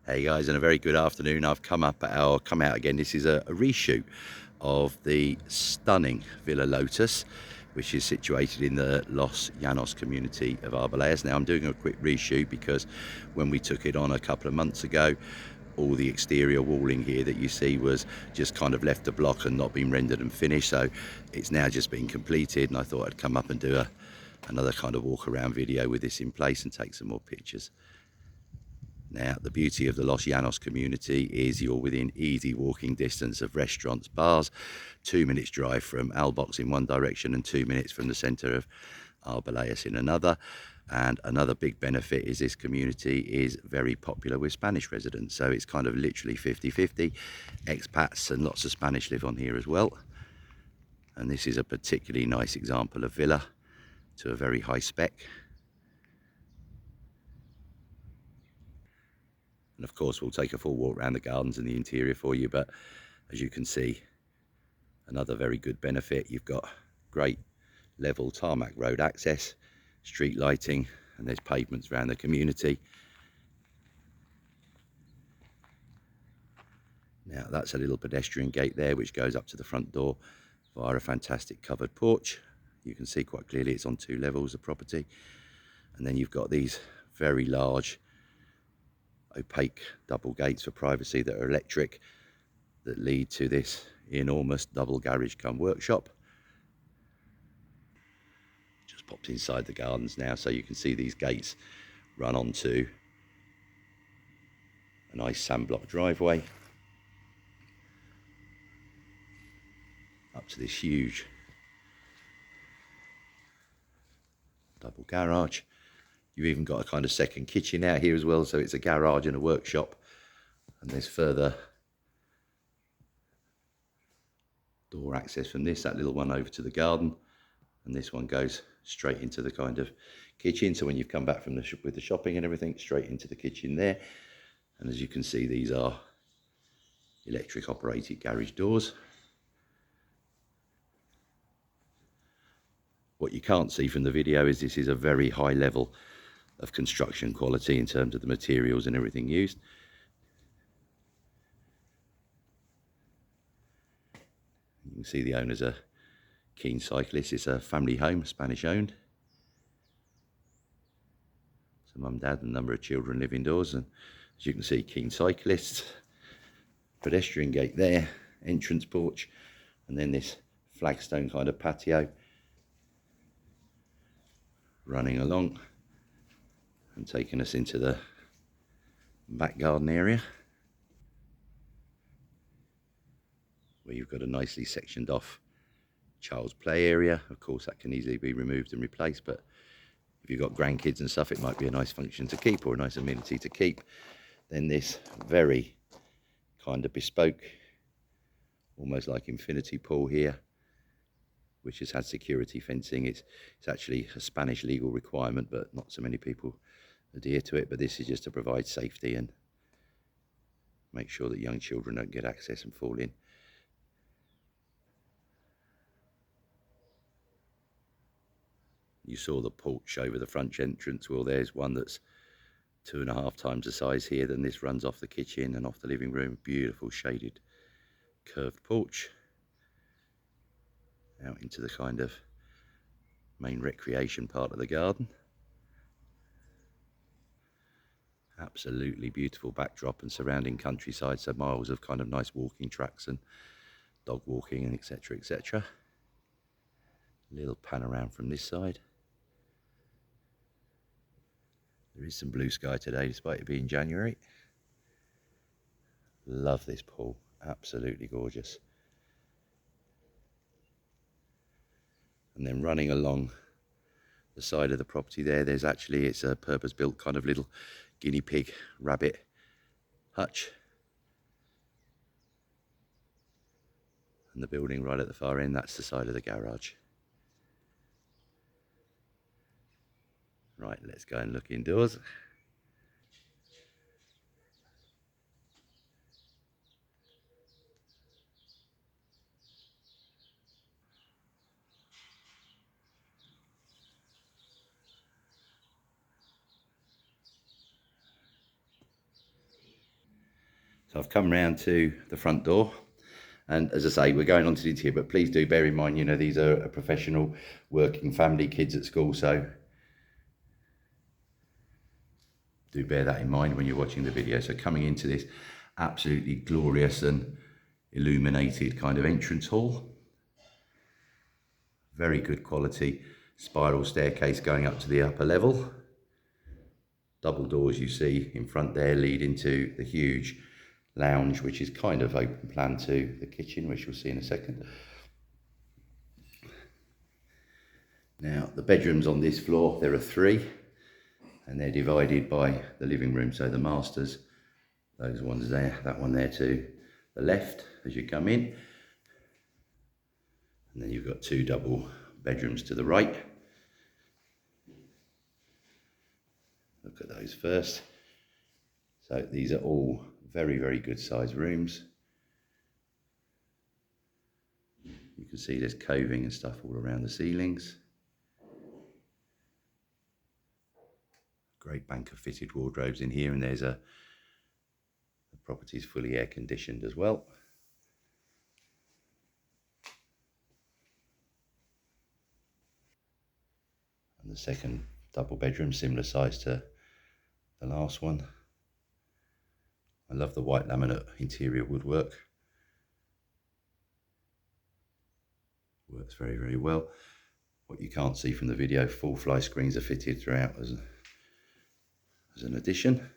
Hey guys, and a very good afternoon. I've come out again. This is a reshoot of the stunning Villa Lotus, which is situated in the Los Llanos community of Arboleas. Now I'm doing a quick reshoot because when we took it on a couple of months ago, all the exterior walling here that you see was just kind of left to block and not been rendered and finished. So it's now just been completed, and I thought I'd come up and do another kind of walk around video with this in place and take some more pictures. Now, the beauty of the Los Llanos community is you're within easy walking distance of restaurants, bars, 2 minutes drive from Albox in one direction and 2 minutes from the centre of Arboleas in another. And another big benefit is this community is very popular with Spanish residents. So it's kind of literally 50-50. Expats and lots of Spanish live on here as well. And this is a particularly nice example of villa to a very high spec. And of course, we'll take a full walk around the gardens and the interior for you. But as you can see, another very good benefit, you've got great level tarmac road access, street lighting, and there's pavements around the community. Now that's a little pedestrian gate there, which goes up to the front door via a fantastic covered porch. You can see quite clearly it's on 2 levels of property. And then you've got these very large opaque double gates for privacy that are electric, that lead to this enormous double garage cum workshop. Just popped inside the gardens now, so you can see these gates run onto a nice sandblock driveway up to this huge double garage. You've even got a kind of second kitchen out here as well, so it's a garage and a workshop. And there's further door access from that little one over to the garden, and this one goes straight into the kind of kitchen. So when you've come back from with the shopping and everything, straight into the kitchen there. And as you can see, these are electric operated garage doors. What you can't see from the video is this is a very high level of construction quality in terms of the materials and everything used. You can see the owner's a keen cyclist. It's a family home, Spanish owned. So mum, dad and a number of children live indoors, and as you can see, keen cyclists. Pedestrian gate there, entrance porch, and then this flagstone kind of patio running along and taking us into the back garden area, where you've got a nicely sectioned off child's play area. Of course, that can easily be removed and replaced, but if you've got grandkids and stuff, it might be a nice function to keep, or a nice amenity to keep. Then this very kind of bespoke, almost like infinity pool here, which has had security fencing. It's actually a Spanish legal requirement, but not so many people adhere to it. But this is just to provide safety and make sure that young children don't get access and fall in. You saw the porch over the front entrance. Well, there's one that's 2.5 times the size here. Then this runs off the kitchen and off the living room. Beautiful shaded curved porch out into the kind of main recreation part of the garden. Absolutely beautiful backdrop and surrounding countryside, so miles of kind of nice walking tracks and dog walking and etc, etc. Little pan around from this side. There is some blue sky today despite it being January. Love this pool, absolutely gorgeous. And then running along the side of the property there's actually, it's a purpose-built kind of little guinea pig rabbit hutch. And the building right at the far end, that's the side of the garage. Right, let's go and look indoors. So I've come round to the front door, and as I say, we're going on to the interior, but please do bear in mind, you know, these are a professional working family, kids at school, so do bear that in mind when you're watching the video. So coming into this absolutely glorious and illuminated kind of entrance hall. Very good quality spiral staircase going up to the upper level. Double doors you see in front there lead into the huge lounge, which is kind of open plan to the kitchen, which we'll see in a second. Now, the bedrooms on this floor, there are 3, and they're divided by the living room. So the masters, those ones there, that one there to the left as you come in. And then you've got 2 double bedrooms to the right. Look at those first. So these are all very, very good sized rooms. You can see there's coving and stuff all around the ceilings. Great bank of fitted wardrobes in here, and there's the property's fully air conditioned as well. And the second double bedroom, similar size to the last one. I love the white laminate interior woodwork. Works very, very well. What you can't see from the video, full fly screens are fitted throughout as an addition.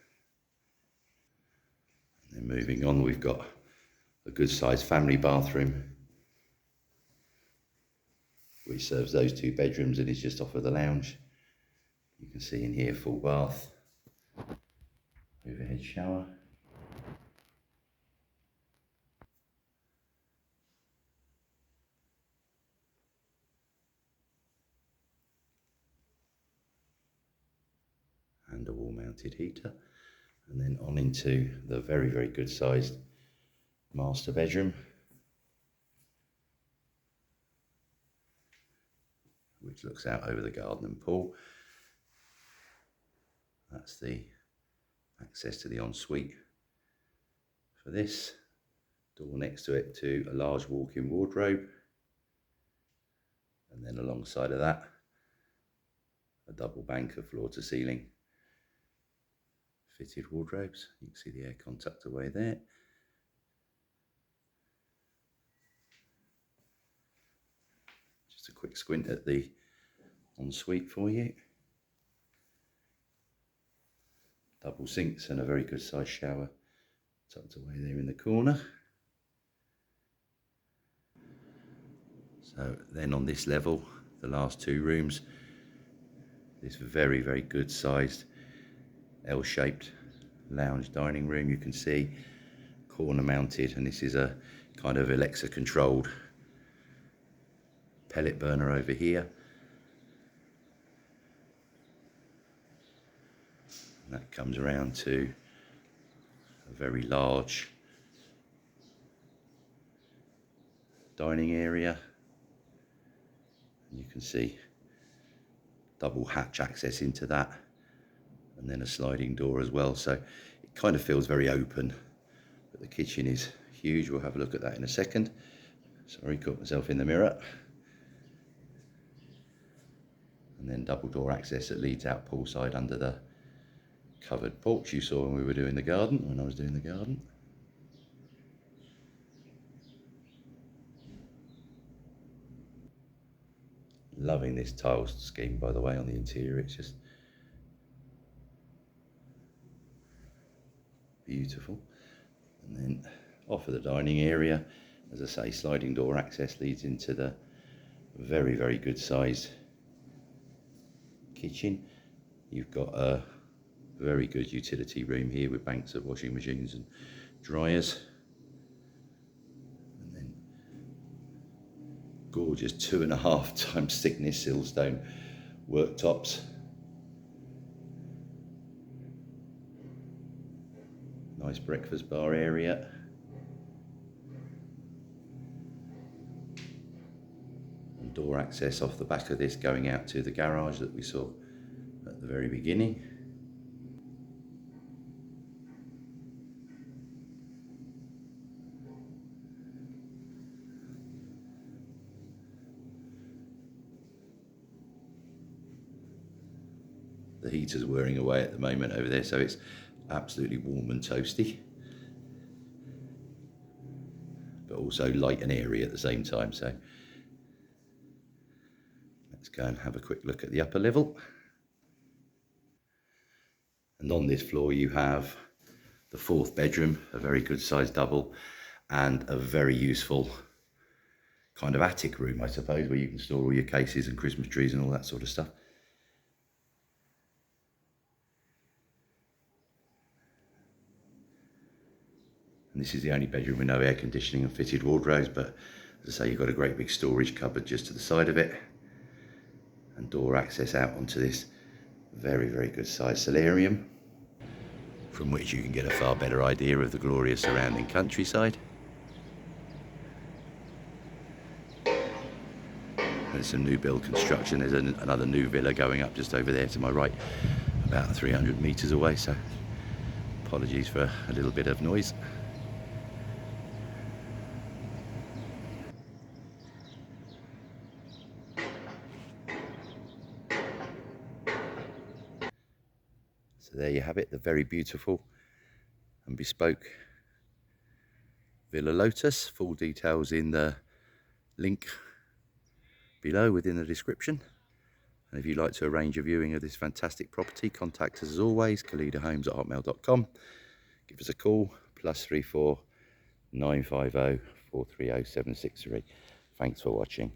And then moving on, we've got a good sized family bathroom, which serves those 2 bedrooms and is just off of the lounge. You can see in here full bath, overhead shower. And a wall mounted heater. And then on into the very, very good sized master bedroom, which looks out over the garden and pool. That's the access to the ensuite for this. Door next to it to a large walk-in wardrobe. And then alongside of that, a double bank of floor to ceiling fitted wardrobes. You can see the aircon tucked away there. Just a quick squint at the ensuite for you. Double sinks and a very good sized shower tucked away there in the corner. So then on this level, the last 2 rooms, this very, very good sized L-shaped lounge dining room. You can see corner mounted, and this is a kind of Alexa controlled pellet burner over here. And that comes around to a very large dining area. And you can see double hatch access into that, and then a sliding door as well. So it kind of feels very open, but the kitchen is huge. We'll have a look at that in a second. Sorry, caught myself in the mirror. And then double door access that leads out poolside under the covered porch you saw when we were doing the garden, when I was doing the garden. Loving this tile scheme, by the way, on the interior. It's just beautiful. And then off of the dining area, as I say, sliding door access leads into the very, very good sized kitchen. You've got a very good utility room here with banks of washing machines and dryers. And then gorgeous 2.5 times thickness Silestone worktops. Nice breakfast bar area. And door access off the back of this going out to the garage that we saw at the very beginning. heater's whirring away at the moment over there, so it's absolutely warm and toasty, but also light and airy at the same time. So let's go and have a quick look at the upper level. And on this floor you have the fourth bedroom, a very good sized double, and a very useful kind of attic room, I suppose, where you can store all your cases and Christmas trees and all that sort of stuff. And this is the only bedroom with no air conditioning and fitted wardrobes, but as I say, you've got a great big storage cupboard just to the side of it, and door access out onto this very, very good sized solarium, from which you can get a far better idea of the glorious surrounding countryside. There's some new build construction. There's another new villa going up just over there to my right, about 300 metres away, so apologies for a little bit of noise. So there you have it, the very beautiful and bespoke Villa Lotus. Full details in the link below within the description. And if you'd like to arrange a viewing of this fantastic property, contact us as always, khalidahomes@hotmail.com. Give us a call, +34 950 430 763. Thanks for watching.